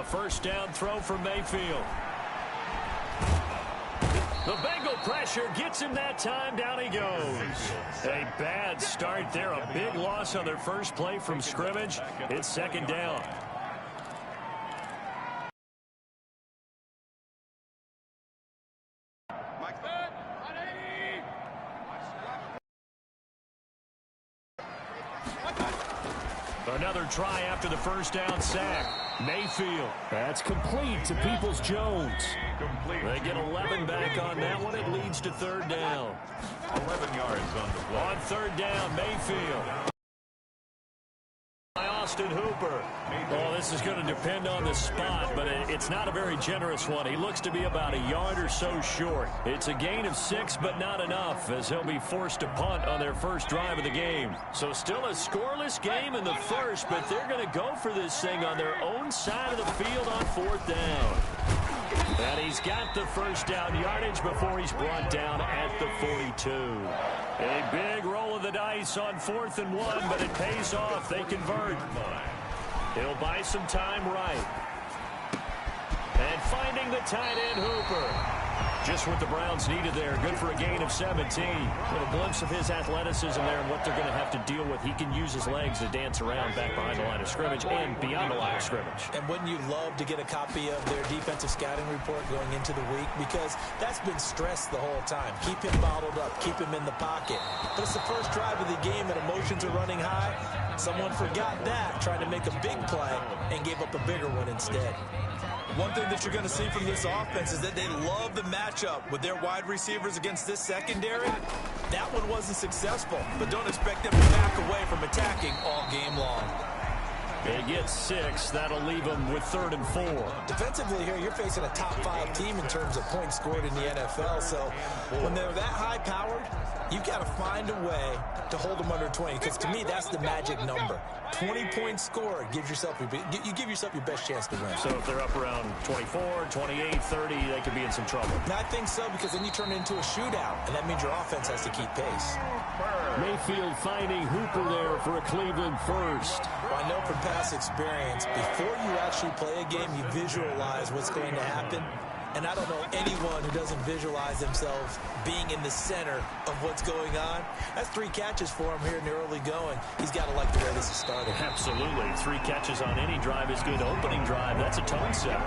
first down throw for Mayfield. The Bengal pressure gets him that time. Down he goes. A bad start there. A big loss on their first play from scrimmage. It's second down. Another try after the first down sack. Mayfield. That's complete to Peoples-Jones. They get 11 back on that one. It leads to third down. 11 yards on the play. On third down, Mayfield. Austin Hooper. Well, this is going to depend on the spot, but it's not a very generous one. He looks to be about a yard or so short. It's a gain of 6, but not enough, as he'll be forced to punt on their first drive of the game. So still a scoreless game in the first, but they're going to go for this thing on their own side of the field on fourth down. And he's got the first down yardage before he's brought down at the 42. A big roll of the dice on 4th and 1, but it pays off. They convert. He'll buy some time right. And finding the tight end, Hooper. Just what the Browns needed there. Good for a gain of 17. A little glimpse of his athleticism there and what they're going to have to deal with. He can use his legs to dance around back behind the line of scrimmage and beyond the line of scrimmage. And wouldn't you love to get a copy of their defensive scouting report going into the week? Because that's been stressed the whole time. Keep him bottled up. Keep him in the pocket. But it's the first drive of the game and emotions are running high. Someone forgot that, trying to make a big play and gave up a bigger one instead. One thing that you're going to see from this offense is that they love the matchup with their wide receivers against this secondary. That one wasn't successful, but don't expect them to back away from attacking all game long. They get 6. That'll leave them with 3rd and 4. Defensively here, you're facing a top 5 team in terms of points scored in the NFL. So when they're that high-powered, you've got to find a way to hold them under 20. Because to me, that's the magic number. 20 points scored gives yourself you give yourself your best chance to win. So if they're up around 24, 28, 30, they could be in some trouble. And I think so, because then you turn it into a shootout, and that means your offense has to keep pace. Mayfield finding Hooper there for a Cleveland first. Well, I know from past experience, before you actually play a game, you visualize what's going to happen. And I don't know anyone who doesn't visualize themselves being in the center of what's going on. That's 3 catches for him here in the early going. He's got to like the way this is started. Absolutely. 3 catches on any drive is good. Opening drive, that's a tone setter.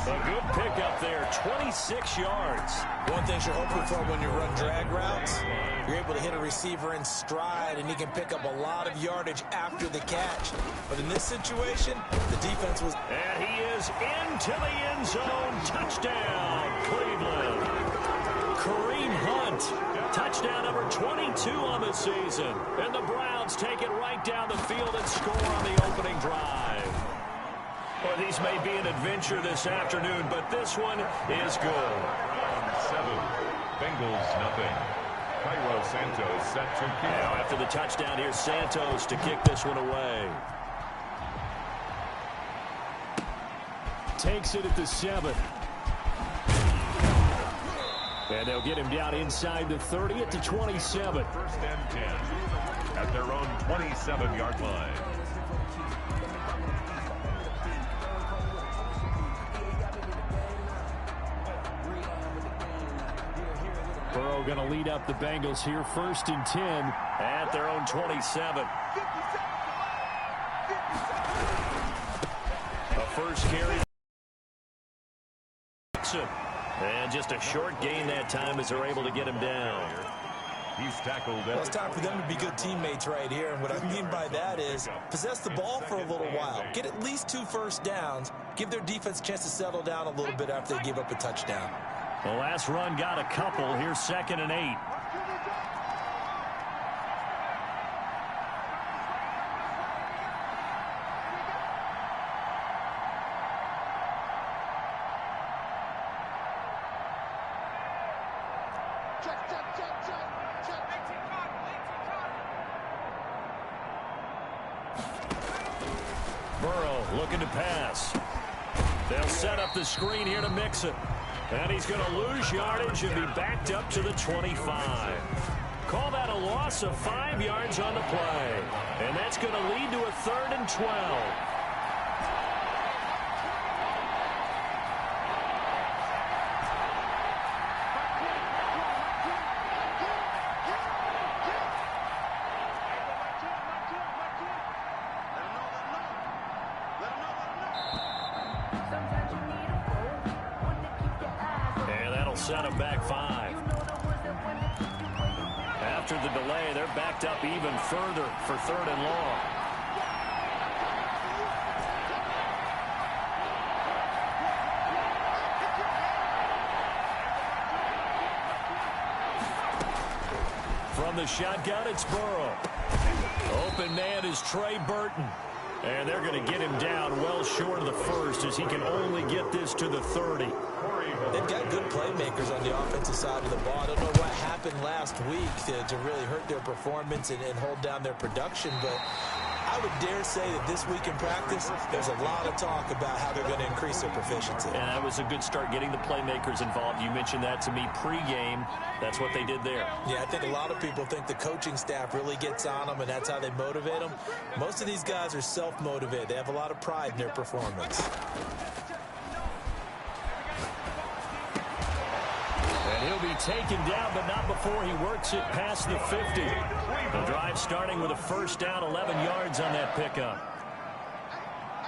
A good pickup there, 26 yards. One thing you're hoping for when you run drag routes, you're able to hit a receiver in stride, and he can pick up a lot of yardage after the catch. But in this situation, the defense was... And he is into the end zone. Touchdown, Cleveland. Kareem Hunt, touchdown number 22 on the season. And the Browns take it right down the field and score on the opening drive. Well, these may be an adventure this afternoon, but this one is good. 7, Bengals nothing. Cairo Santos set to kick. Now after the touchdown, here's Santos to kick this one away. Takes it at the 7. And they'll get him down inside the 30 at the 27. 1st and 10 at their own 27-yard line. Burrow going to lead up the Bengals here, 1st and 10 at their own 27. A first carry. And just a short gain that time as they're able to get him down. He's tackled. Well, it's time for them to be good teammates right here. And what I mean by that is possess the ball for a little while. Get at least 2 first downs. Give their defense a chance to settle down a little bit after they give up a touchdown. The last run got a couple. Here's 2nd and 8. Burrow looking to pass. They'll set up the screen here to mix it. And he's going to lose yardage and be backed up to the 25. Call that a loss of 5 yards on the play. And that's going to lead to a 3rd and 12. set them back 5. After the delay, they're backed up even further for 3rd and long. From the shotgun, it's Burrow. Open man is Trey Burton. And they're going to get him down well short of the first as he can only get this to the 30. They've got good playmakers on the offensive side of the ball. I don't know what happened last week to really hurt their performance and hold down their production, but I would dare say that this week in practice, there's a lot of talk about how they're going to increase their proficiency. And that was a good start getting the playmakers involved. You mentioned that to me pregame. That's what they did there. Yeah, I think a lot of people think the coaching staff really gets on them, and that's how they motivate them. Most of these guys are self-motivated. They have a lot of pride in their performance. And he'll be taken down, but not before he works it past the 50. The drive starting with a first down, 11 yards on that pickup.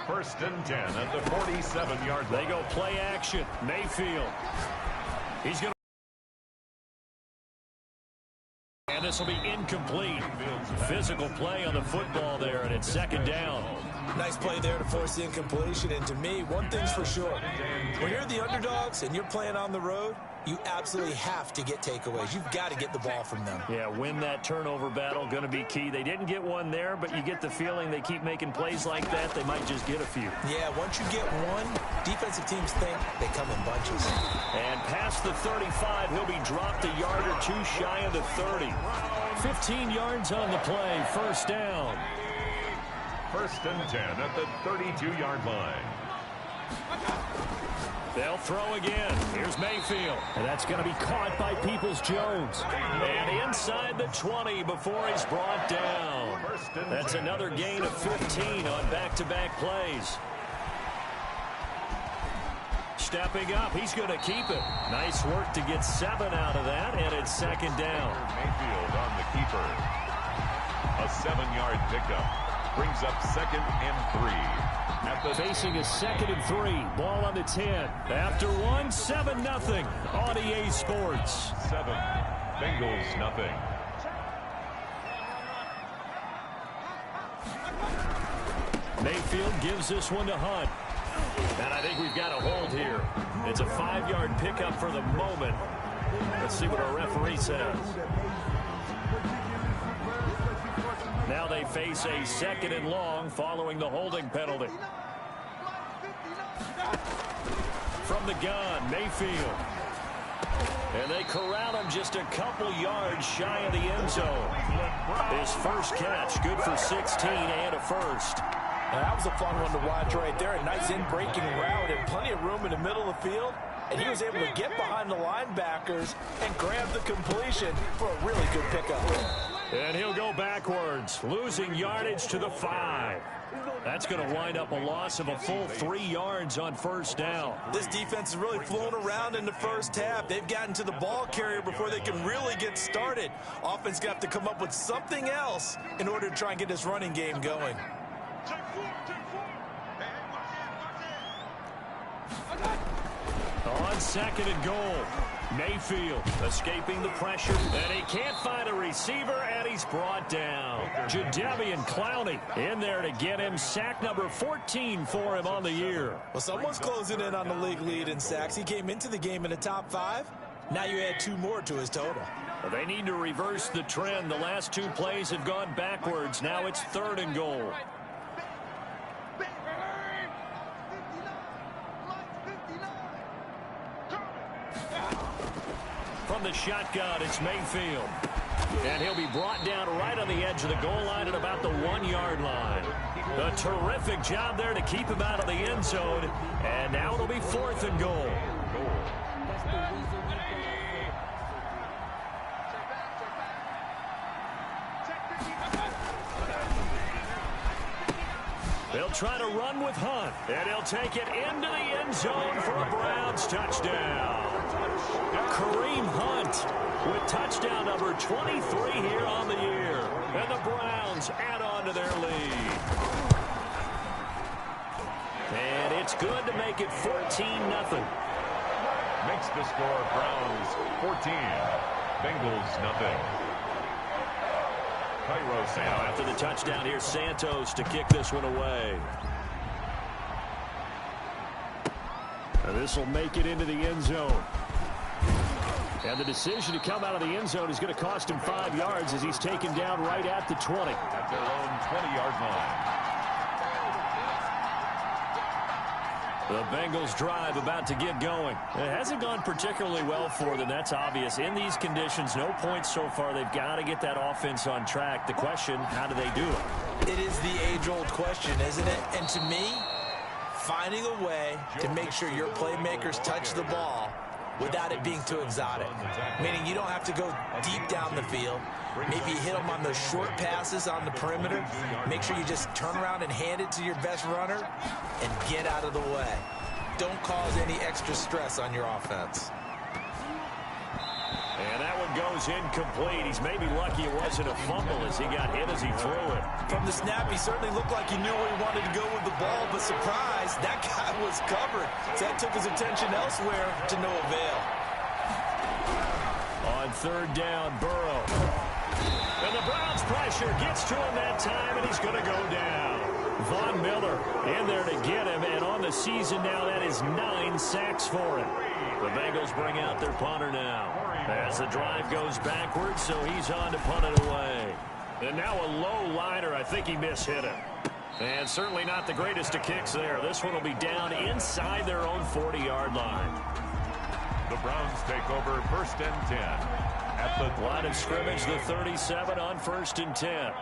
1st and 10 at the 47-yard line. They go play action. Mayfield. He's going to... And this will be incomplete. Physical play on the football there, and it's 2nd down. Nice play there to force the incompletion. And to me, one thing's for sure. When you're the underdogs and you're playing on the road, you absolutely have to get takeaways. You've got to get the ball from them. Yeah, win that turnover battle, going to be key. They didn't get one there, but you get the feeling they keep making plays like that, they might just get a few. Yeah, once you get one, defensive teams think they come in bunches. And past the 35, he'll be dropped a yard or two shy of the 30. 15 yards on the play, first down. 1st and 10 at the 32-yard line. They'll throw again. Here's Mayfield. And that's going to be caught by Peoples-Jones. And inside the 20 before he's brought down. That's another gain of 15 on back-to-back plays. Stepping up, he's going to keep it. Nice work to get 7 out of that, and it's 2nd down. Mayfield on the keeper. A 7-yard pickup. Brings up 2nd and 3. Facing a 2nd and 3. Ball on the 10. After 1, 7-0 on EA Sports. 7. Bengals nothing. Mayfield gives this one to Hunt. And I think we've got a hold here. It's a 5-yard pickup for the moment. Let's see what our referee says. Now they face a 2nd and long following the holding penalty. From the gun, Mayfield. And they corral him just a couple yards shy of the end zone. His first catch, good for 16 and a first. Now, that was a fun one to watch right there. A nice in-breaking route and plenty of room in the middle of the field. And he was able to get behind the linebackers and grab the completion for a really good pickup. And he'll go backwards, losing yardage to the 5. That's going to wind up a loss of a full 3 yards on first down. This defense is really flown around in the first half. They've gotten to the ball carrier before they can really get started. Offense got to come up with something else in order to try and get this running game going. On 2nd and goal, Mayfield escaping the pressure, and he can't find a receiver, and he's brought down. Jadeveon Clowney in there to get him. Sack number 14 for him on the year. Well, someone's closing in on the league lead in sacks. He came into the game in the top 5. Now you add 2 more to his total. Well, they need to reverse the trend. The last 2 plays have gone backwards. Now it's 3rd and goal. From the shotgun, it's Mayfield. And he'll be brought down right on the edge of the goal line at about the 1-yard line. A terrific job there to keep him out of the end zone. And now it'll be 4th and goal. They'll try to run with Hunt, and he'll take it into the end zone for a Browns touchdown. Kareem Hunt with touchdown number 23 here on the year. And the Browns add on to their lead. And it's good to make it 14-0. Makes the score Browns 14, Bengals nothing. Now after the touchdown here, Santos to kick this one away. This will make it into the end zone. And the decision to come out of the end zone is going to cost him 5 yards as he's taken down right at the 20. At their own 20-yard line. The Bengals drive about to get going. It hasn't gone particularly well for them. That's obvious. In these conditions, no points so far. They've got to get that offense on track. The question, how do they do it? It is the age-old question, isn't it? And to me, finding a way to make sure your playmakers touch the ball without it being too exotic. Meaning you don't have to go deep down the field. Maybe hit them on those short passes on the perimeter. Make sure you just turn around and hand it to your best runner and get out of the way. Don't cause any extra stress on your offense. And that one goes incomplete. He's maybe lucky it wasn't a fumble as he got hit as he threw it. From the snap, he certainly looked like he knew where he wanted to go with the ball, but surprise, that guy was covered. So that took his attention elsewhere to no avail. On third down, Burrow. And the Browns pressure gets to him that time, and he's going to go down. Von Miller in there to get him, and on the season now, that is 9 sacks for him. The Bengals bring out their punter now. As the drive goes backwards, so he's on to punt it away. And now a low liner. I think he mishit him. And certainly not the greatest of kicks there. This one will be down inside their own 40-yard line. The Browns take over 1st and 10. At the line of scrimmage, the 37 on 1st and 10.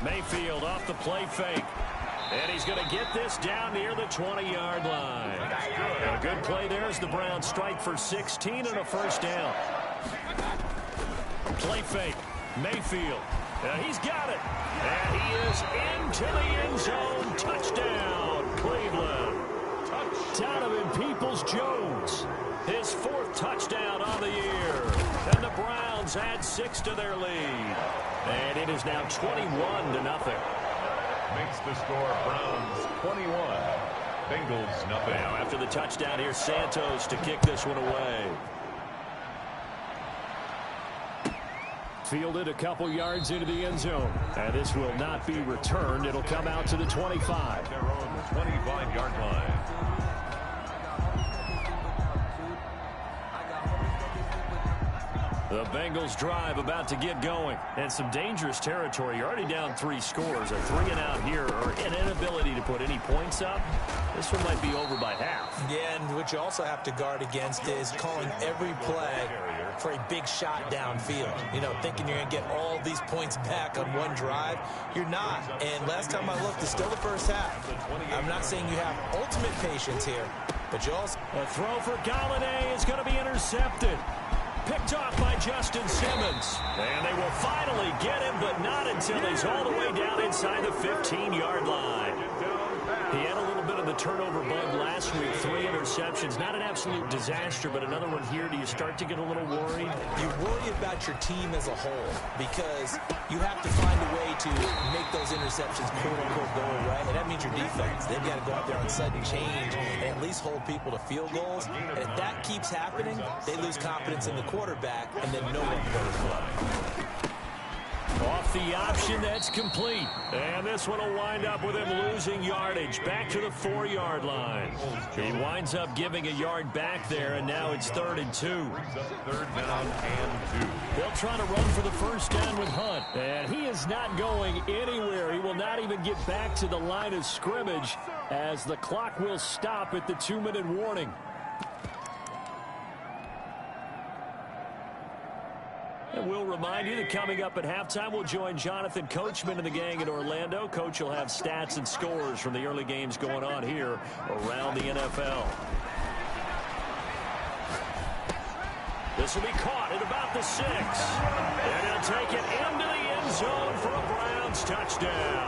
Mayfield off the play fake. And he's going to get this down near the 20-yard line. And a good play there as the Browns strike for 16 and a 1st down. Play fake. Mayfield. He's got it. And he is into the end zone. Touchdown, Cleveland. Donovan Peoples-Jones. His 4th touchdown on the year. And the Browns add 6 to their lead. And it is now 21-0. Makes the score Browns 21, Bengals nothing. Now after the touchdown here, Santos to kick this one away. Fielded a couple yards into the end zone. And this will not be returned. It'll come out to the 25. Their own 25-yard line. The Bengals drive about to get going. And some dangerous territory. You're already down 3 scores. A 3-and-out here or an inability to put any points up. This one might be over by half. Yeah, and what you also have to guard against is calling every play for a big shot downfield. You know, thinking you're going to get all these points back on one drive. You're not. And last time I looked, it's still the first half. I'm not saying you have ultimate patience here, but you also... A throw for Galladay is going to be intercepted. Picked off by Justin Simmons. And they will finally get him, but not until he's all the way down inside the 15-yard line. He had a little bit of the turnover bug last week. 3 interceptions. Not an absolute disaster, but another one here. Do you start to get a little worried? You worry about your team as a whole because you have to find a way to make those interceptions quote-unquote go away. And that means your defense. They've got to go out there on sudden change and at least hold people to field goals. And if that keeps happening, they lose confidence in the quarterback, and then no one goes well. Off the option, that's complete. And this one will wind up with him losing yardage. Back to the 4-yard line. He winds up giving a yard back there, and now it's 3rd and 2. 3rd down and 2. They'll try to run for the 1st down with Hunt. And he is not going anywhere. He will not even get back to the line of scrimmage as the clock will stop at the 2-minute warning. And we'll remind you that coming up at halftime, we'll join Jonathan Coachman and the gang in Orlando. Coach will have stats and scores from the early games going on here around the NFL. This will be caught at about the 6. And he'll take it into the end zone for a Browns touchdown.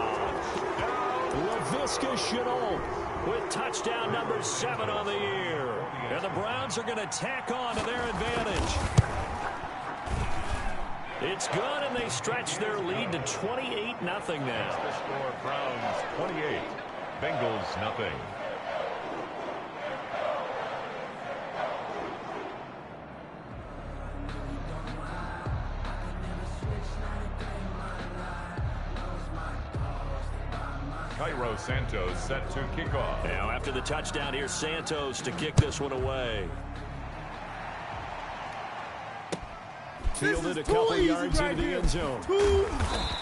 Laviska Shenault with touchdown number 7 on the year. And the Browns are going to tack on to their advantage. It's good, and they stretch their lead to 28-0 now. The score Browns 28, Bengals nothing. Cairo Santos set to kick off. Now after the touchdown, here's Santos to kick this one away. Fielded a couple yards into the end zone.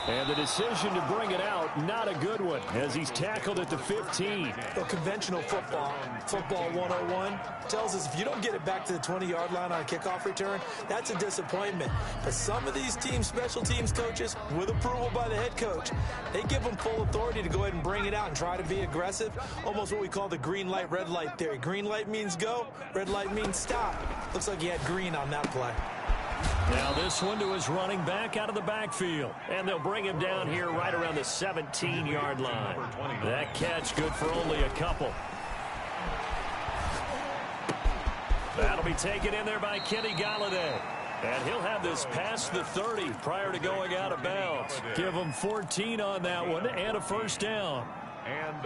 And the decision to bring it out, not a good one, as he's tackled at the 15. Well, conventional football 101, tells us if you don't get it back to the 20-yard line on a kickoff return, that's a disappointment. But some of these teams, special teams coaches, with approval by the head coach, they give them full authority to go ahead and bring it out and try to be aggressive, almost what we call the green light, red light theory. Green light means go, red light means stop. Looks like he had green on that play. Now this one to his running back out of the backfield. And they'll bring him down here right around the 17-yard line. That catch good for only a couple. That'll be taken in there by Kenny Galladay. And he'll have this past the 30 prior to going out of bounds. Give him 14 on that one and a first down.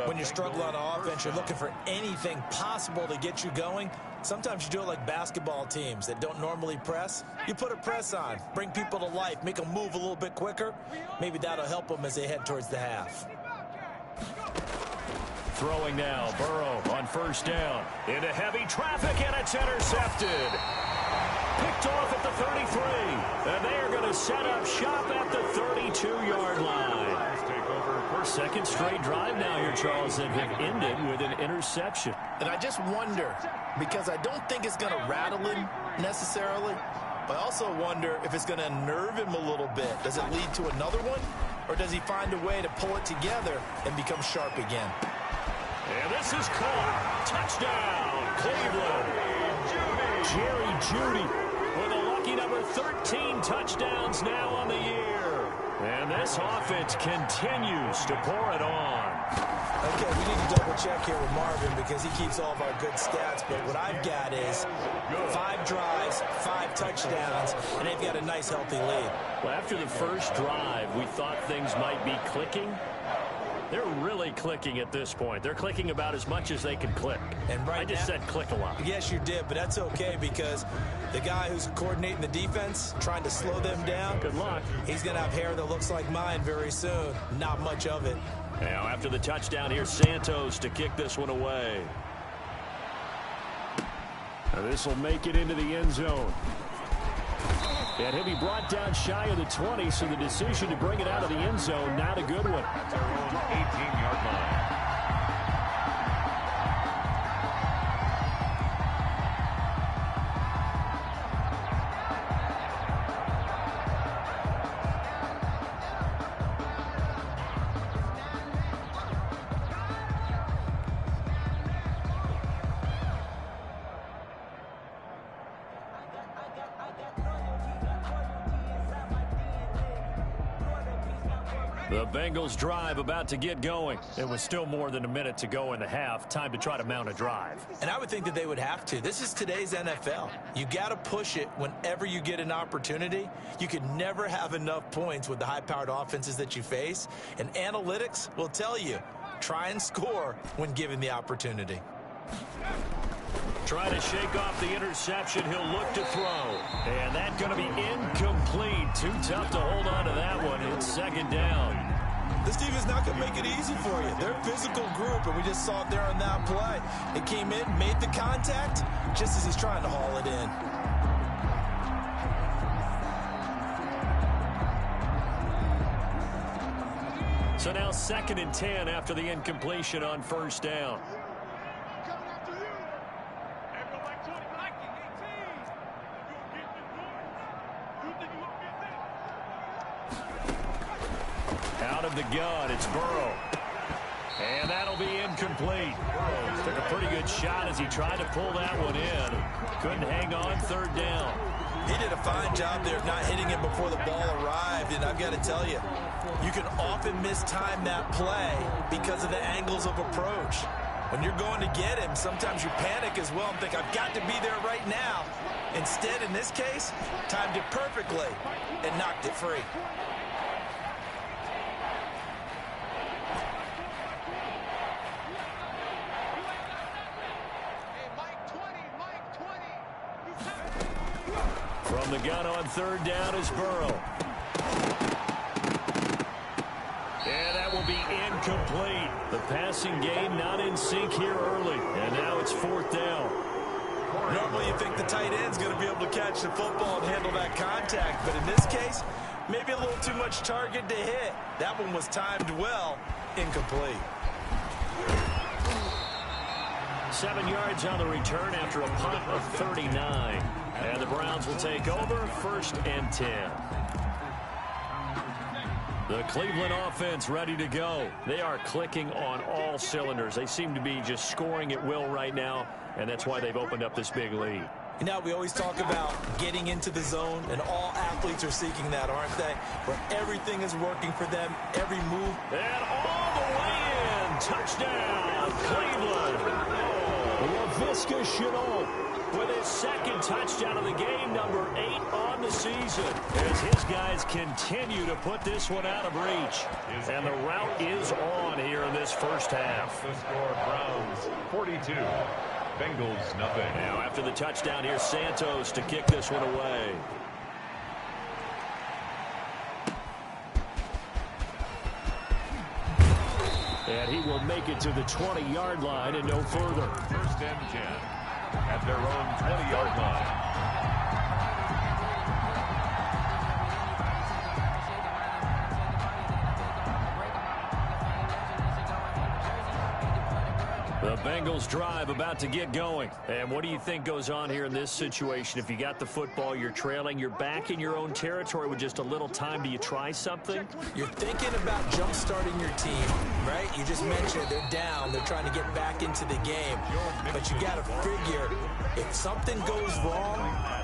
When you struggle on offense, you're looking for anything possible to get you going. Sometimes you do it like basketball teams that don't normally press. You put a press on, bring people to life, make them move a little bit quicker. Maybe that'll help them as they head towards the half. Throwing now, Burrow on first down. Into heavy traffic, and it's intercepted. Picked off at the 33. And they are going to set up shop at the 32-yard line. Second straight drive now here, Charles, that have ended with an interception. And I just wonder, because I don't think it's going to rattle him necessarily, but I also wonder if it's going to unnerve him a little bit. Does it lead to another one, or does he find a way to pull it together and become sharp again? And this is caught. Touchdown, Cleveland. Jerry Jeudy with a lucky number 13 touchdowns now on the year. And this offense continues to pour it on. Okay, we need to double check here with Marvin because he keeps all of our good stats. But what I've got is 5 drives, 5 touchdowns, and they've got a nice, healthy lead. Well, after the first drive, we thought things might be clicking. They're really clicking at this point. They're clicking about as much as they can click. And right I just said click a lot. Yes, you did, but that's okay because the guy who's coordinating the defense, trying to slow them down, good luck. He's going to have hair that looks like mine very soon. Not much of it. Now, after the touchdown, here's Santos to kick this one away. Now, this will make it into the end zone. And he'll be brought down shy of the 20, so the decision to bring it out of the end zone, not a good one. That's our own 18-yard line. The Bengals drive about to get going. It was still more than a minute to go in the half. Time to try to mount a drive. And I would think that they would have to. This is today's NFL. You got to push it whenever you get an opportunity. You can never have enough points with the high-powered offenses that you face. And analytics will tell you, try and score when given the opportunity. Trying to shake off the interception. He'll look to throw. And that's going to be incomplete. Too tough to hold on to that one. It's second down. This team is not going to make it easy for you. They're a physical group, and we just saw it there on that play. It came in, made the contact, just as he's trying to haul it in. So now 2nd and 10 after the incompletion on first down. Out of the gun, it's Burrow. And that'll be incomplete. Took a pretty good shot as he tried to pull that one in. Couldn't hang on, third down. He did a fine job there of not hitting him before the ball arrived. And I've got to tell you, you can often mistime that play because of the angles of approach. When you're going to get him, sometimes you panic as well and think, I've got to be there right now. Instead, in this case, timed it perfectly and knocked it free. From the gun on third down is Burrow. And that will be incomplete. The passing game not in sync here early, and now it's 4th down. Normally you think the tight end's going to be able to catch the football and handle that contact, but in this case, maybe a little too much target to hit. That one was timed well, incomplete. 7 yards on the return after a punt of 39. And the Browns will take over 1st and 10. The Cleveland offense ready to go. They are clicking on all cylinders. They seem to be just scoring at will right now, and that's why they've opened up this big lead. You know, we always talk about getting into the zone, and all athletes are seeking that, aren't they? Where everything is working for them, every move. And all the way in. Touchdown, Cleveland. Laviska Shenault with his 2nd touchdown of the game, number 8 on the season, as his guys continue to put this one out of reach. And the route is on here in this first half. The score, Browns 42, Bengals nothing. Now after the touchdown, here's Santos to kick this one away. And he will make it to the 20-yard line and no further. 1st and 10 at their own 20-yard line. The Bengals drive about to get going. And what do you think goes on here in this situation? If you got the football, you're trailing, you're back in your own territory with just a little time. Do you try something? You're thinking about jump-starting your team, right? You just mentioned they're down. They're trying to get back into the game. But you got to figure, if something goes wrong,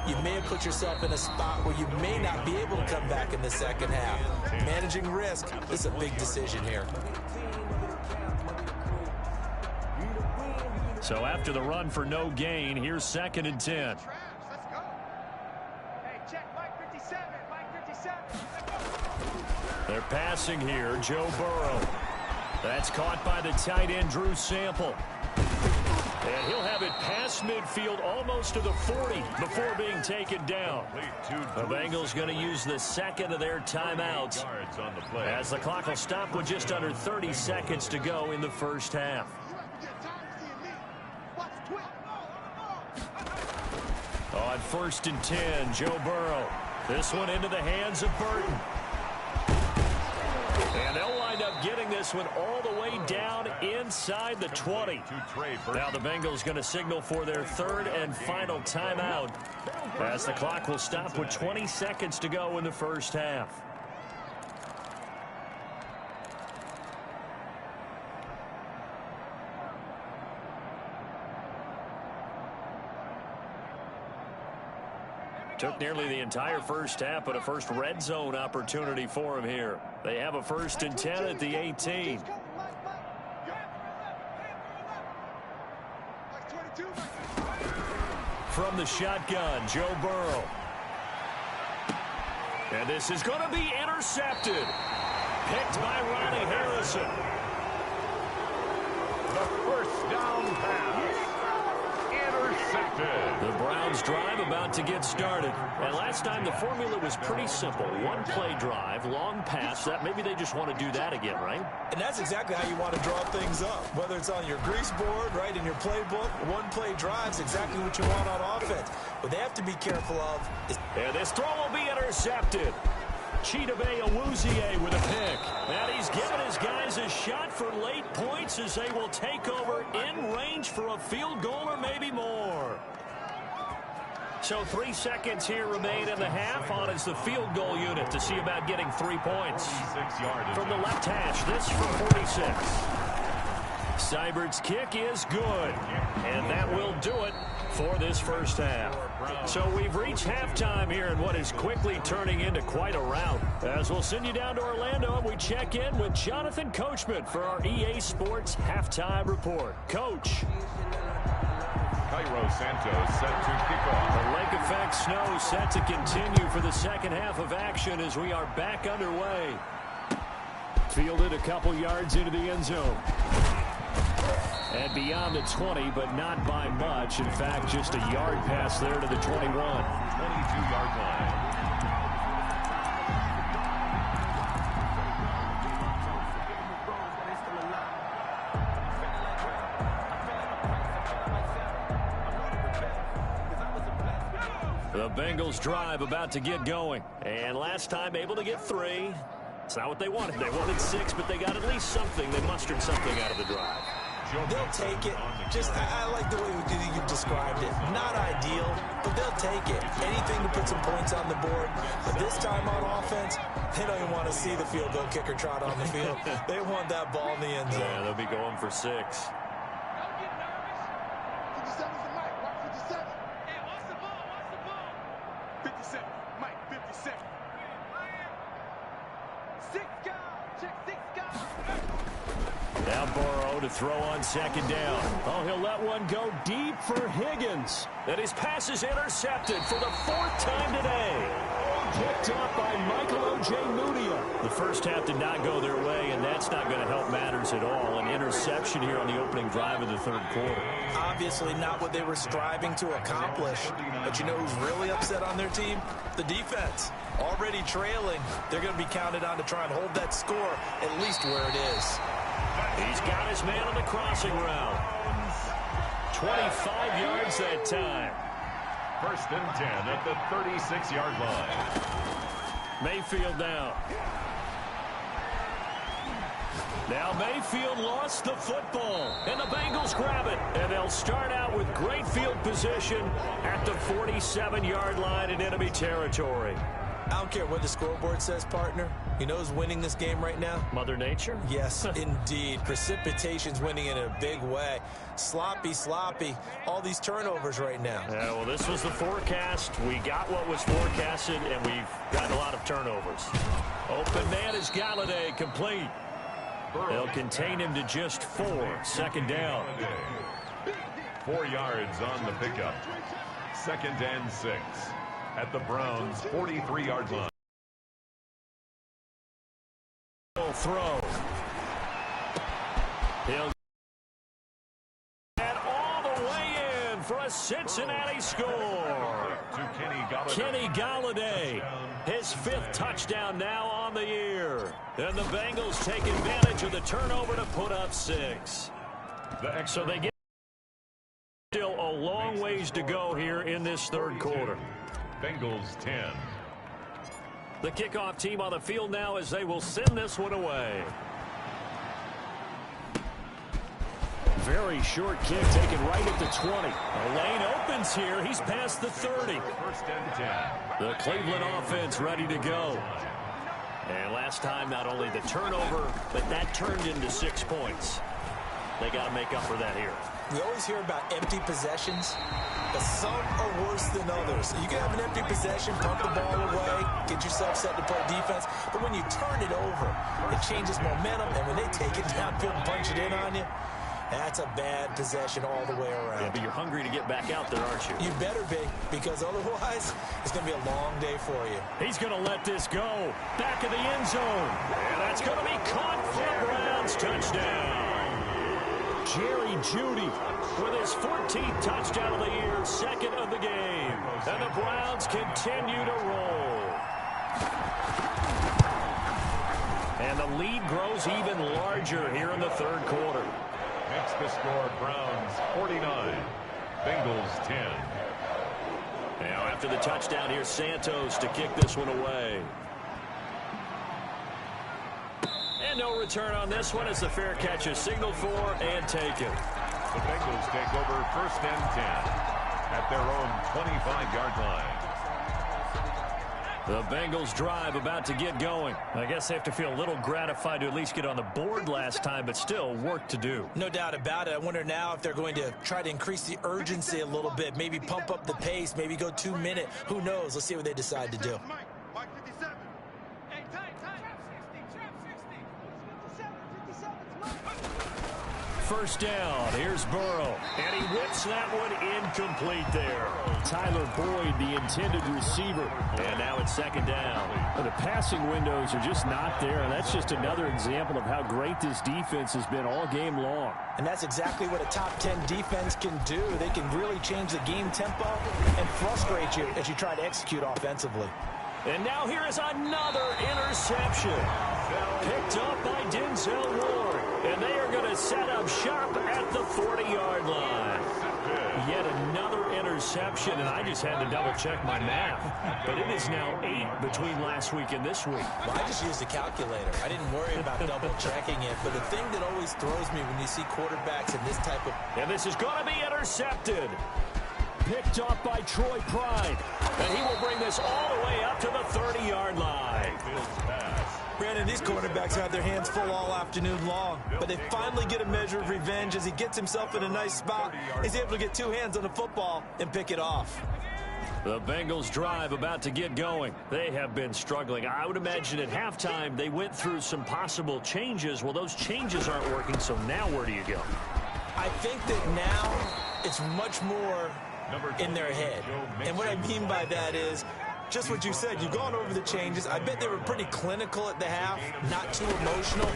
you may have put yourself in a spot where you may not be able to come back in the second half. Managing risk is a big decision here. So after the run for no gain, here's 2nd and 10. They're passing here, Joe Burrow. That's caught by the tight end, Drew Sample. And he'll have it past midfield, almost to the 40, before being taken down. The Bengals going to use the 2nd of their timeouts, as the clock will stop with just under 30 seconds to go in the first half. On 1st and 10, Joe Burrow. This one into the hands of Burton. And they'll wind up getting this one all the way down inside the 20. Now the Bengals going to signal for their 3rd and final timeout, as the clock will stop with 20 seconds to go in the first half. Took nearly the entire first half, but a first red zone opportunity for him here. They have a 1st and 10 at the 18. From the shotgun, Joe Burrow. And this is going to be intercepted. Picked by Ronnie Harrison. The 1st down pass. Intercepted. The Browns drive about to get started. And last time the formula was pretty simple. One play drive, long pass. That maybe they just want to do that again, right? And that's exactly how you want to draw things up. Whether it's on your grease board, right, in your playbook, one play drive's exactly what you want on offense. What they have to be careful of is... And this throw will be intercepted. Chidobe Awuzie with a pick. And he's given his guys a shot for late points as they will take over in range for a field goal or maybe more. So 3 seconds here remain in the half. On is the field goal unit to see about getting 3 points. From the left hash, this from 46. Seibert's kick is good. And that will do it for this first half. So we've reached halftime here in what is quickly turning into quite a rout. As we'll send you down to Orlando and we check in with Jonathan Coachman for our EA Sports Halftime Report. Coach. Cairo Santos set to kick off. The lake effect snow set to continue for the second half of action as we are back underway. Fielded a couple yards into the end zone. And beyond the 20, but not by much. In fact, just a yard pass there to the 21. 22-yard line. The Bengals drive about to get going. And last time able to get 3. It's not what they wanted. They wanted 6, but they got at least something. They mustered something out of the drive. They'll take it. I like the way you described it. Not ideal, but they'll take it. Anything to put some points on the board. But this time on offense, they don't even want to see the field goal kicker trot on the field. They want that ball in the end zone. Yeah, they'll be going for 6. Now Burrow to throw on second down. Oh, he'll let one go deep for Higgins. And his pass is intercepted for the 4th time today. Picked up by Michael Ojemudia. The first half did not go their way, and that's not going to help matters at all. An interception here on the opening drive of the 3rd quarter. Obviously not what they were striving to accomplish. But you know who's really upset on their team? The defense. Already trailing. They're going to be counted on to try and hold that score at least where it is. He's got his man on the crossing route. 25 yards that time. 1st and 10 at the 36-yard line. Mayfield now. Now Mayfield lost the football, and the Bengals grab it. And they'll start out with great field position at the 47-yard line in enemy territory. I don't care what the scoreboard says, partner. You know who's winning this game right now? Mother Nature? Yes, indeed. Precipitation's winning in a big way. Sloppy. All these turnovers right now. Yeah, well, this was the forecast. We got what was forecasted, and we've gotten a lot of turnovers. Open man is Galladay, complete. They'll contain him to just 4. 2nd down. 4 yards on the pickup. 2nd and 6. At the Browns' 43-yard line. Throw. He'll get all the way in for a Cincinnati score. To Kenny Galladay, his 5th touchdown now on the year. And the Bengals take advantage of the turnover to put up 6. So they get still a long ways to go here in this 3rd quarter. Bengals 10. The kickoff team on the field now as they will send this one away. Very short kick taken right at the 20. The lane opens here. He's past the 30. 1st and 10. The Cleveland offense ready to go. And last time, not only the turnover, but that turned into 6 points. They got to make up for that here. We always hear about empty possessions, but some are worse than others. You can have an empty possession, pump the ball away, get yourself set to play defense, but when you turn it over, it changes momentum, and when they take it downfield and punch it in on you, that's a bad possession all the way around. Yeah, but you're hungry to get back out there, aren't you? You better be, because otherwise, it's going to be a long day for you. He's going to let this go. Back of the end zone. And that's going to be caught for a Browns touchdown. Jerry Jeudy with his 14th touchdown of the year, 2nd of the game. And the Browns continue to roll. And the lead grows even larger here in the 3rd quarter. Makes the score Browns 49, Bengals 10. Now after the touchdown, here's Santos to kick this one away. And no return on this one as the fair catch is signaled for and taken. The Bengals take over 1st and 10 at their own 25-yard line. The Bengals drive about to get going. I guess they have to feel a little gratified to at least get on the board last time, but still work to do. No doubt about it. I wonder now if they're going to try to increase the urgency a little bit, maybe pump up the pace, maybe go 2-minute. Who knows? Let's see what they decide to do. First down, here's Burrow, and he whips that one incomplete there. Tyler Boyd, the intended receiver, and now it's 2nd down. But the passing windows are just not there, and that's just another example of how great this defense has been all game long. And that's exactly what a top 10 defense can do. They can really change the game tempo and frustrate you as you try to execute offensively. And now here is another interception. Picked up by Denzel Ward. And they are going to set up shop at the 40-yard line. Yet another interception. interception, and I just had to double-check my math. But it is now 8 between last week and this week. Well, I just used a calculator. I didn't worry about double-checking it. But the thing that always throws me when you see quarterbacks in this type of... And this is going to be intercepted. Picked off by Troy Pride. And he will bring this all the way up to the 30-yard line. Brandon, these quarterbacks have their hands full all afternoon long, but they finally get a measure of revenge as he gets himself in a nice spot. He's able to get 2 hands on the football and pick it off. The Bengals drive about to get going. They have been struggling. I would imagine at halftime they went through some possible changes. Well, those changes aren't working, so now where do you go? I think that now it's much more in their head. And what I mean by that is just what you said. You've gone over the changes. I bet they were pretty clinical at the half, not too emotional.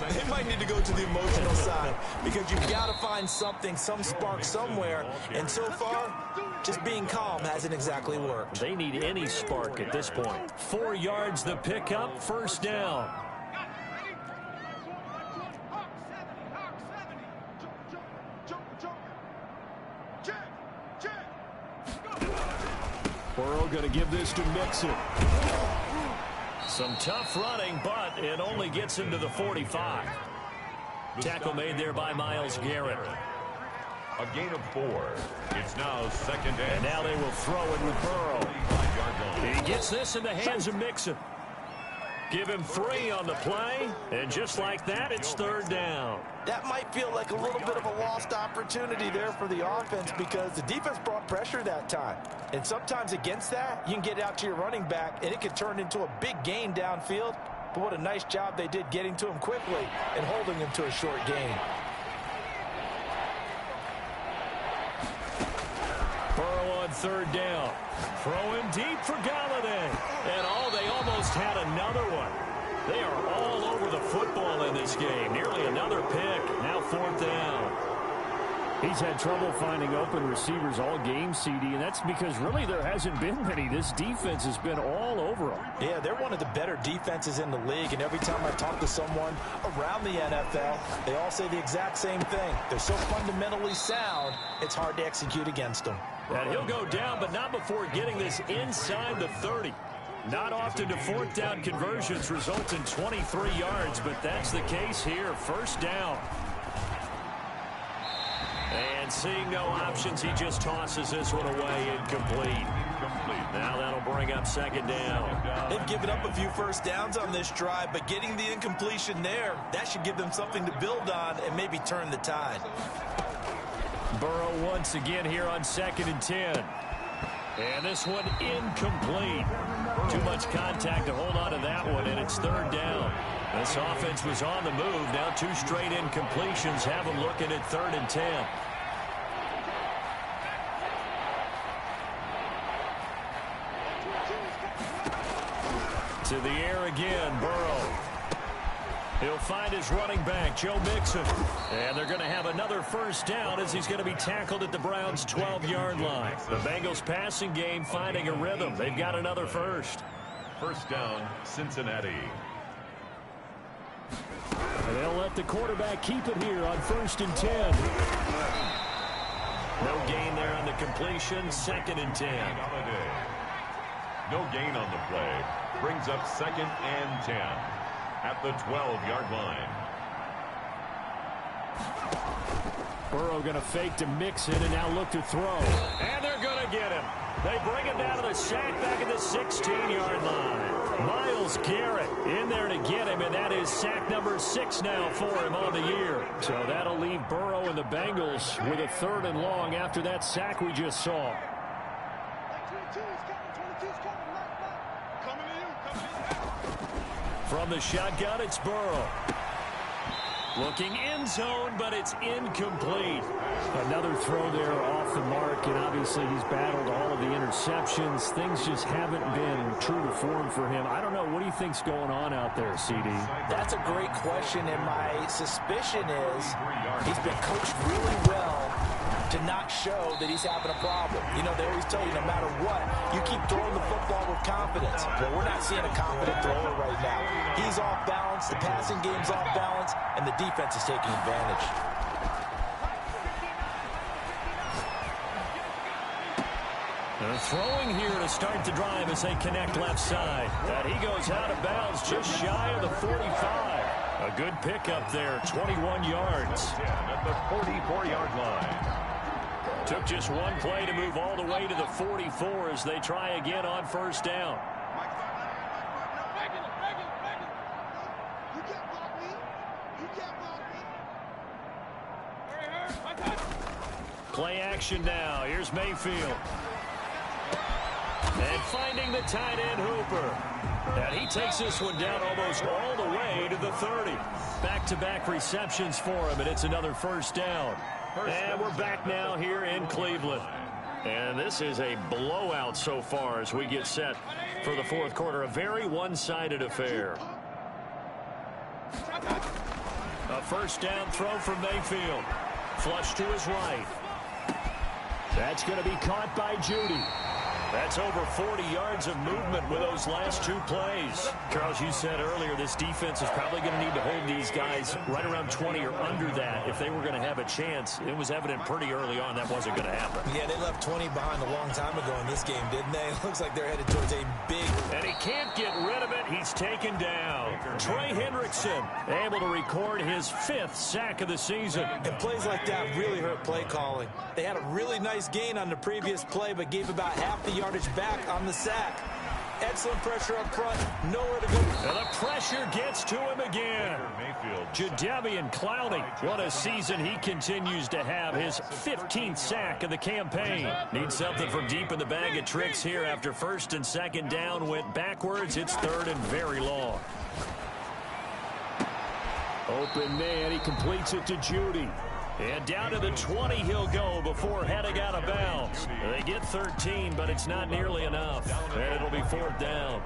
They might need to go to the emotional side because you've got to find something, some spark somewhere. And so far, just being calm hasn't exactly worked. They need any spark at this point. 4 yards the pickup, first down. Burrow going to give this to Mixon. Some tough running, but it only gets him to the 45. Tackle made there by Myles Garrett. A gain of 4. It's now second and now they will throw it with Burrow. He gets this in the hands of Mixon. Give him 3 on the play, and just like that, it's third down. That might feel like a little bit of a lost opportunity there for the offense because the defense brought pressure that time. And sometimes against that, you can get out to your running back, and it can turn into a big gain downfield. But what a nice job they did getting to him quickly and holding him to a short gain. Burrow on third down. Throw him deep for Galladay. And they almost had another one. They are all over the football in this game. Nearly another pick. Now fourth down. He's had trouble finding open receivers all game, CD, and that's because really there hasn't been many. This defense has been all over them. Yeah, they're one of the better defenses in the league, and every time I talk to someone around the NFL, they all say the exact same thing. They're so fundamentally sound, it's hard to execute against them. And he'll go down, but not before getting this inside the 30. Not often do fourth down conversions result in 23 yards, but that's the case here. First down. And seeing no options, he just tosses this one away, incomplete. Now that'll bring up second down. They've given up a few first downs on this drive, but getting the incompletion there, that should give them something to build on and maybe turn the tide. Burrow once again here on 2nd and 10. And this one incomplete. Too much contact to hold on to that one, and it's third down. This offense was on the move. Now 2 straight incompletions have them looking at 3rd and 10. To the air again, Burrow. He'll find his running back, Joe Mixon. And they're going to have another first down as he's going to be tackled at the Browns' 12-yard line. The Bengals passing game finding a rhythm. They've got another first. First down, Cincinnati. And they'll let the quarterback keep it here on 1st and 10. No gain there on the completion. 2nd and 10. No gain on the play. Brings up 2nd and 10. At the 12-yard line. Burrow going to fake to Mixon and now look to throw. And they're going to get him. They bring him down to the sack back at the 16-yard line. Myles Garrett in there to get him, and that is sack number 6 now for him on the year. So that'll leave Burrow and the Bengals with a 3rd and long after that sack we just saw. From the shotgun, it's Burrow. Looking end zone, but it's incomplete. Another throw there off the mark, and obviously he's battled all of the interceptions. Things just haven't been true to form for him. I don't know. What do you think's going on out there, CD? That's a great question, and my suspicion is he's been coached really well to not show that he's having a problem. You know, they always tell you no matter what, you keep throwing the football with confidence. Well, we're not seeing a confident thrower right now. He's off balance, the passing game's off balance, and the defense is taking advantage. Throwing here to start the drive as they connect left side. And he goes out of bounds just shy of the 45. A good pickup there, 21 yards. At the 44-yard line. Took just one play to move all the way to the 44 as they try again on first down. Play action now. Here's Mayfield. And finding the tight end Hooper. And he takes this one down almost all the way to the 30. Back-to-back receptions for him, and it's another first down. And we're back now here in Cleveland. And this is a blowout so far as we get set for the fourth quarter. A very one-sided affair. A first down throw from Mayfield. Flush to his right. That's going to be caught by Judy. That's over 40 yards of movement with those last two plays. Charles, you said earlier this defense is probably going to need to hold these guys right around 20 or under that if they were going to have a chance. It was evident pretty early on that wasn't going to happen. Yeah, they left 20 behind a long time ago in this game, didn't they? It looks like they're headed towards a big... And he can't get rid of it. He's taken down. Trey Hendrickson able to record his 5th sack of the season. And plays like that really hurt play calling. They had a really nice gain on the previous play, but gave about half the yardage back on the sack. Excellent pressure up front. Nowhere to go. And the pressure gets to him again. Jadeveon Clowney. What a season he continues to have. His 15th sack of the campaign. Needs something from deep in the bag of tricks here after first and second down went backwards. It's third and very long. Open man. He completes it to Judy. And down to the 20 he'll go before heading out of bounds. They get 13, but it's not nearly enough. And it'll be fourth down.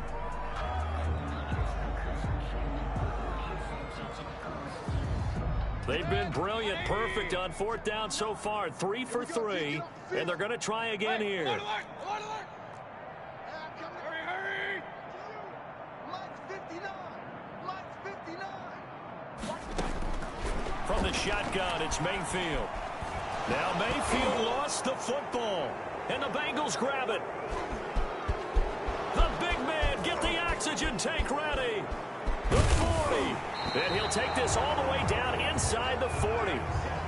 They've been brilliant, perfect on fourth down so far. 3 for 3, and they're going to try again here. From the shotgun, it's Mayfield. Now Mayfield lost the football, and the Bengals grab it. The big man, get the oxygen tank ready. The 40, and he'll take this all the way down inside the 40.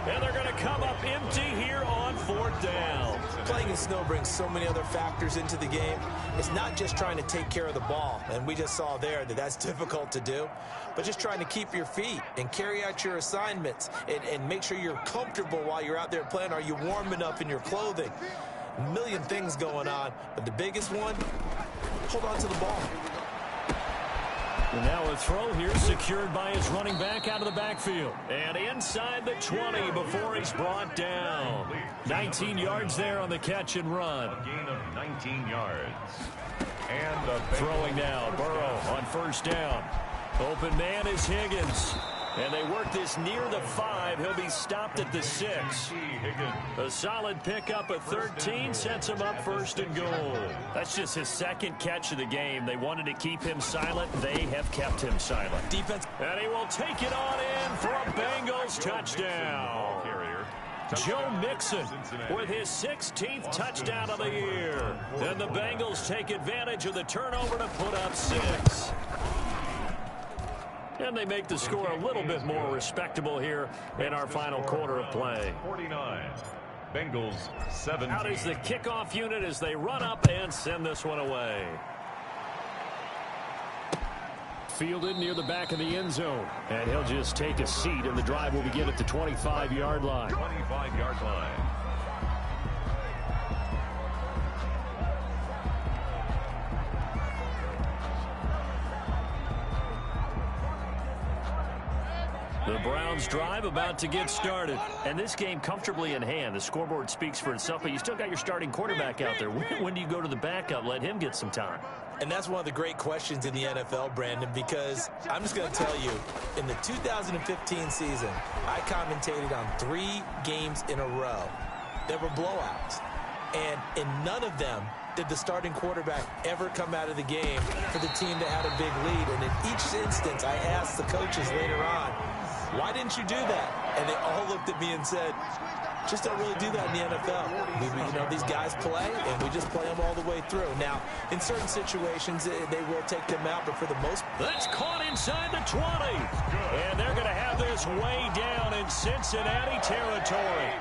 And they're going to come up empty here on fourth down. Playing in snow brings so many other factors into the game. It's not just trying to take care of the ball, and we just saw there that that's difficult to do, but just trying to keep your feet and carry out your assignments and make sure you're comfortable while you're out there playing. Are you warm enough in your clothing? A million things going on, but the biggest one, hold on to the ball. And now a throw here secured by his running back out of the backfield. And inside the 20 before he's brought down. 19 yards there on the catch and run. A gain of 19 yards. And the throwing now, Burrow on first down. Open man is Higgins. And they work this near the 5. He'll be stopped at the 6. A solid pickup of 13 sets him up first and goal. That's just his second catch of the game. They wanted to keep him silent. They have kept him silent. Defense. And he will take it on in for a Bengals touchdown. Joe Mixon with his 16th touchdown of the year. And the Bengals take advantage of the turnover to put up 6. And they make the score a little bit more respectable here in our final quarter of play. 49. Bengals 17. Out is the kickoff unit as they run up and send this one away. Fielded near the back of the end zone. And he'll just take a seat, and the drive will begin at the 25-yard line. 25-yard line. The Browns drive about to get started. And this game comfortably in hand. The scoreboard speaks for itself, but you still got your starting quarterback out there. When do you go to the backup? Let him get some time. And that's one of the great questions in the NFL, Brandon, because I'm just going to tell you, in the 2015 season, I commentated on 3 games in a row. There were blowouts. And in none of them did the starting quarterback ever come out of the game for the team that had a big lead. And in each instance, I asked the coaches later on, Why didn't you do that? And they all looked at me and said, just don't really do that in the NFL. These guys play, and we just play them all the way through. Now, in certain situations, they will take them out, but for the most part. That's caught inside the 20. And they're going to have this way down in Cincinnati territory.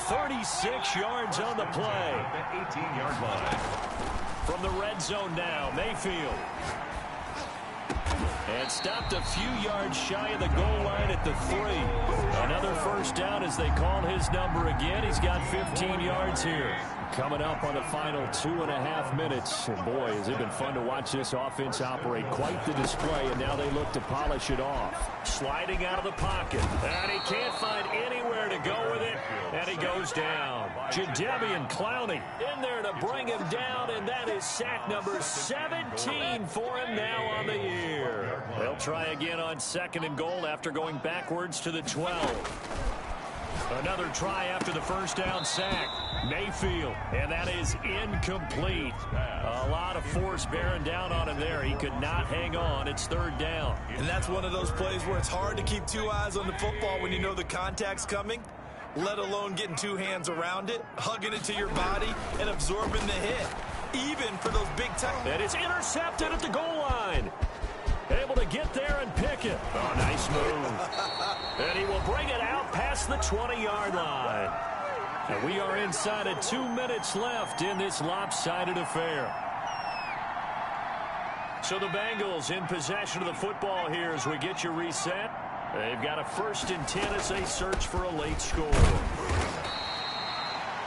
36 yards on the play. The 18-yard line. From the red zone now, Mayfield. And stopped a few yards shy of the goal line at the 3. Another first down as they call his number again. He's got 15 yards here. Coming up on the final 2.5 minutes. And boy, has it been fun to watch this offense operate. Quite the display, and now they look to polish it off. Sliding out of the pocket. And he can't find anywhere to go with it. And he goes down. Jadeveon Clowney in there to bring him down, and that is sack number 17 for him now on the year. They'll try again on 2nd and goal after going backwards to the 12. Another try after the first down sack. Mayfield, and that is incomplete. A lot of force bearing down on him there. He could not hang on. It's 3rd down. And that's one of those plays where it's hard to keep 2 eyes on the football when you know the contact's coming, let alone getting 2 hands around it, hugging it to your body, and absorbing the hit, even for those big time. And it's intercepted at the goal line. Able to get there and pick it. Oh, nice move. And he will bring it out past the 20-yard line. And we are inside of 2 minutes left in this lopsided affair. So the Bengals in possession of the football here as we get you reset. They've got a 1st and 10 as they search for a late score.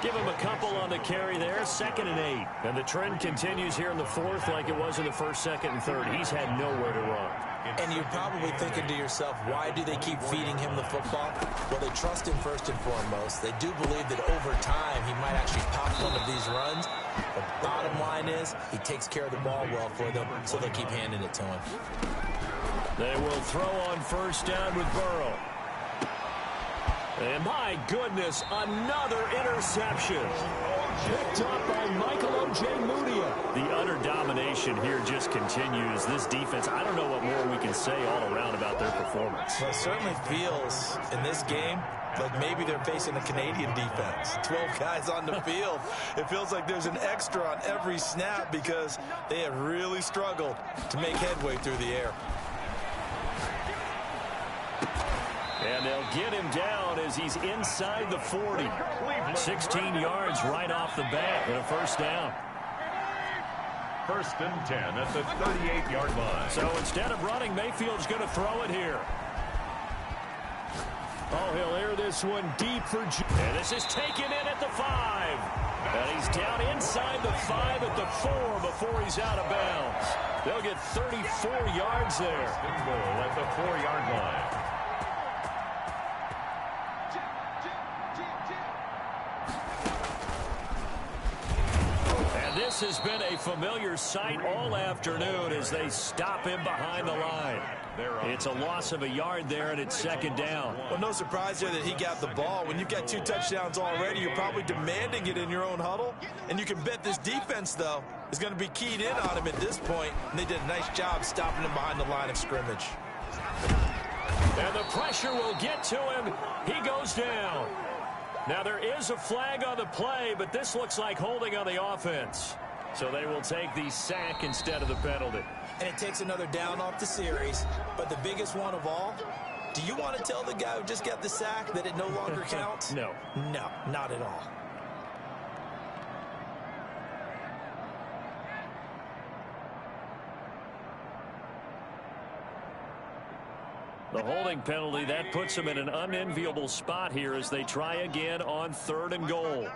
Give him a couple on the carry there. 2nd and 8. And the trend continues here in the 4th like it was in the 1st, 2nd, and 3rd. He's had nowhere to run. And you're probably thinking to yourself, why do they keep feeding him the football? Well, they trust him first and foremost. They do believe that over time he might actually pop one of these runs. The bottom line is he takes care of the ball well for them, so they'll keep handing it to him. They will throw on 1st down with Burrow. And my goodness, another interception. Picked up by Michael Ojemudia. The utter domination here just continues. This defense, I don't know what more we can say all around about their performance. Well, it certainly feels in this game like maybe they're facing a Canadian defense. 12 guys on the field. It feels like there's an extra on every snap because they have really struggled to make headway through the air. And they'll get him down as he's inside the 40. 16 yards right off the bat and a 1st down. 1st and 10 at the 38-yard line. So instead of running, Mayfield's going to throw it here. Oh, he'll air this one deep for and this is taken in at the 5. And he's down inside the 5 at the 4 before he's out of bounds. They'll get 34 yards there. Goal at the 4-yard line. This has been a familiar sight all afternoon as they stop him behind the line. It's a loss of a yard there, and it's 2nd down. Well, no surprise there that he got the ball. When you've got 2 touchdowns already, you're probably demanding it in your own huddle. And you can bet this defense, though, is going to be keyed in on him at this point. And they did a nice job stopping him behind the line of scrimmage. And the pressure will get to him. He goes down. Now, there is a flag on the play, but this looks like holding on the offense. So they will take the sack instead of the penalty. And it takes another down off the series. But the biggest one of all, do you want to tell the guy who just got the sack that it no longer counts? No. No, not at all. The holding penalty, that puts them in an unenviable spot here as they try again on 3rd and goal.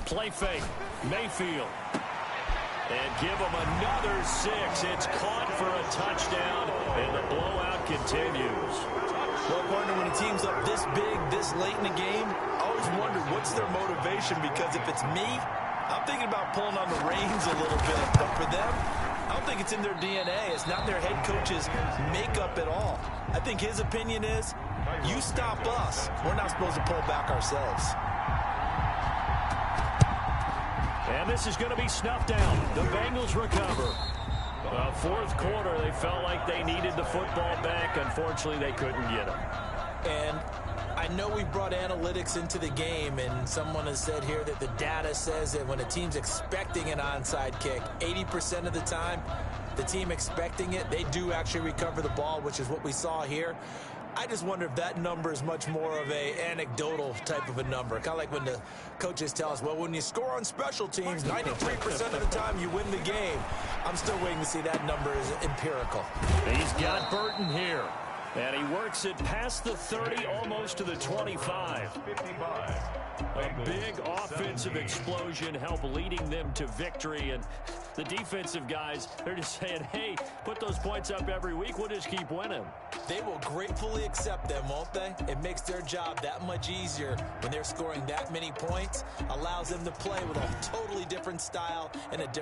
Play fake. Mayfield. And give them another 6. It's caught for a touchdown, and the blowout continues. Well, partner, when a team's up this big, this late in the game, I always wonder what's their motivation, because if it's me, I'm thinking about pulling on the reins a little bit. But for them, I don't think it's in their DNA. It's not their head coach's makeup at all. I think his opinion is, you stop us, we're not supposed to pull back ourselves. And this is going to be snuffed down. The Bengals recover. Fourth quarter, they felt like they needed the football back. Unfortunately, they couldn't get it. And I know we brought analytics into the game, and someone has said here that the data says that when a team's expecting an onside kick, 80% of the time, the team expecting it, they do actually recover the ball, which is what we saw here. I just wonder if that number is much more of a anecdotal type of a number. Kind of like when the coaches tell us, well, when you score on special teams, 93% of the time you win the game. I'm still waiting to see that number is empirical. He's got Burton here. And he works it past the 30, almost to the 25. 55. A big offensive explosion helped leading them to victory. And the defensive guys, they're just saying, hey, put those points up every week. We'll just keep winning. They will gratefully accept them, won't they? It makes their job that much easier when they're scoring that many points. Allows them to play with a totally different style and a different